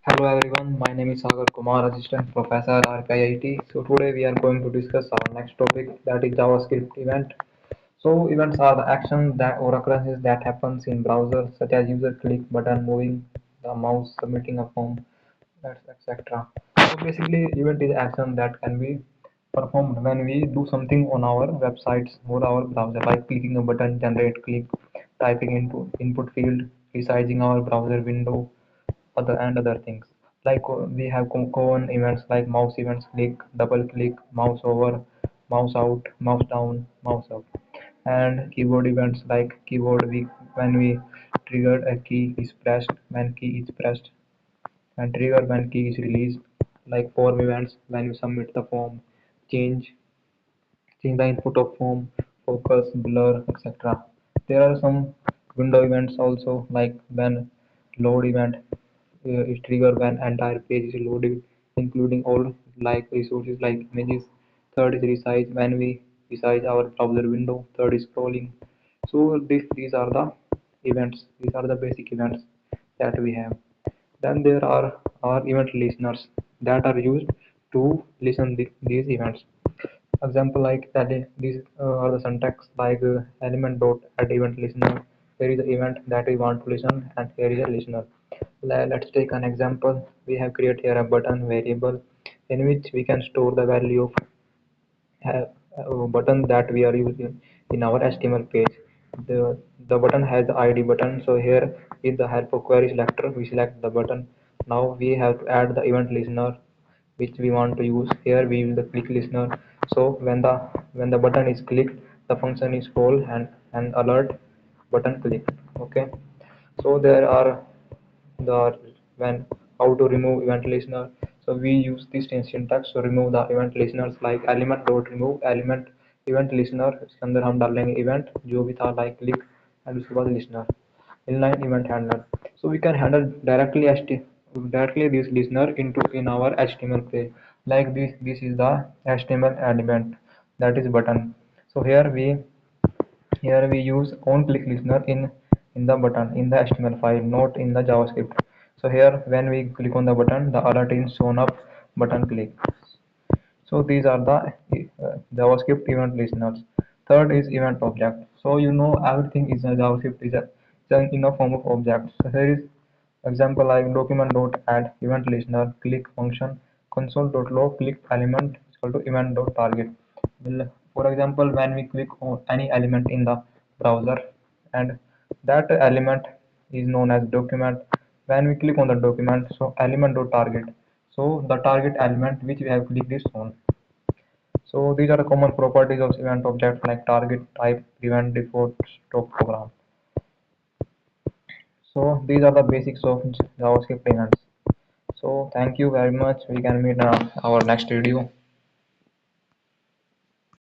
Hello everyone, my name is Sagar Kumar, Assistant Professor RKIT. So today we are going to discuss our next topic, that is JavaScript event. So events are the actions that or occurrences that happens in browser, such as user click button, moving the mouse, submitting a form, that's etc. So basically, event is action that can be performed when we do something on our websites or our browser, like clicking a button, generate click, typing into input field, resizing our browser window, other things. Like we have common events like mouse events, click, double click, mouse over, mouse out, mouse down, mouse up, and keyboard events like keyboard when we triggered a key is pressed, when key is pressed, and trigger when key is released, like form events when you submit the form, change the input of form, focus, blur, etc. There are some window events also, like when load event is triggered when entire page is loaded, including all like resources like images. Third is resize when we resize our browser window. Third is scrolling. So these are the events. These are the basic events that we have. Then there are our event listeners that are used to listen these events. Example like that these are the syntax like element dot add event listener. Here is the event that we want to listen, and here is a listener. Let's take an example. We have created here a button variable in which we can store the value of button that we are using in our HTML page. The button has the ID button. So here in the help of query selector, we select the button. Now we have to add the event listener which we want to use. Here we use the click listener. So when the button is clicked, the function is called and an alert button click. Okay. So there are the when how to remove event listener. So we use this syntax to remove the event listeners, like element dot remove element event listener. इसके अंदर हम डालेंगे event जो भी था like click, and उसके बाद listener inline event handler. So we can handle directly this listener into in our HTML page. Like this is the HTML element, that is button. So here we use onClick listener in the button in the HTML file, not in the JavaScript. So here when we click on the button, the alert is shown up button click. So these are the JavaScript event listeners. Third is event object. So you know everything is a JavaScript is in a form of object. So here is example like document.add event listener click function console.log click element is equal to event.target. Well, for example, when we click on any element in the browser, and that element is known as document. When we click on the document, so element.target. So the target element which we have clicked is shown. So these are the common properties of event object like target, type, prevent, default, stop program. So these are the basics of JavaScript events. So thank you very much. We can meet our next video.